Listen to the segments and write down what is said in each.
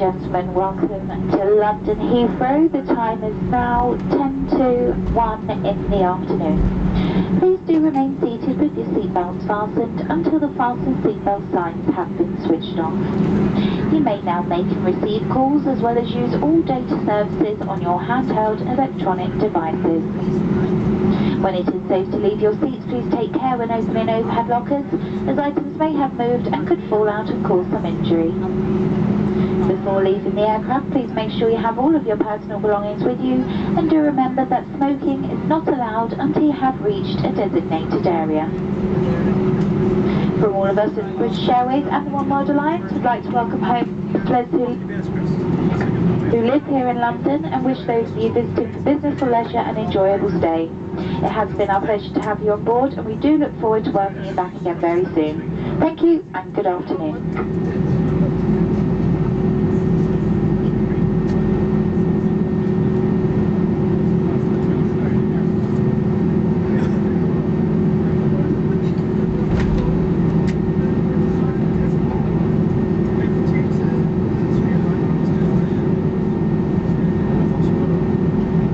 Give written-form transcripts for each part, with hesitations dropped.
gentlemen, welcome to London Heathrow. The time is now 10 to 1 in the afternoon. Please do remain seated with your seatbelts fastened until the fasten seatbelt signs have been switched off. You may now make and receive calls as well as use all data services on your handheld electronic devices. When it is safe to leave your seats, please take care when opening overhead lockers, as items may have moved and could fall out and cause some injury. Before leaving the aircraft, please make sure you have all of your personal belongings with you, and do remember that smoking is not allowed until you have reached a designated area. From all of us at British Airways and the One World Alliance, we'd like to welcome home those who live here in London and wish those of you visiting for business or leisure an enjoyable stay. It has been our pleasure to have you on board, and we do look forward to welcoming you back again very soon. Thank you and good afternoon.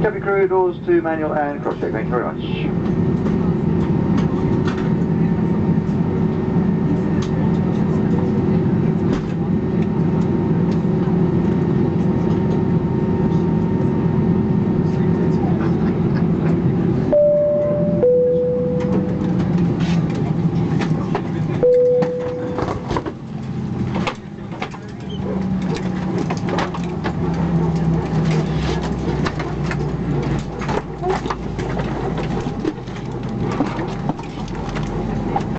Cabin crew, doors to manual and cross check. Thank you very much.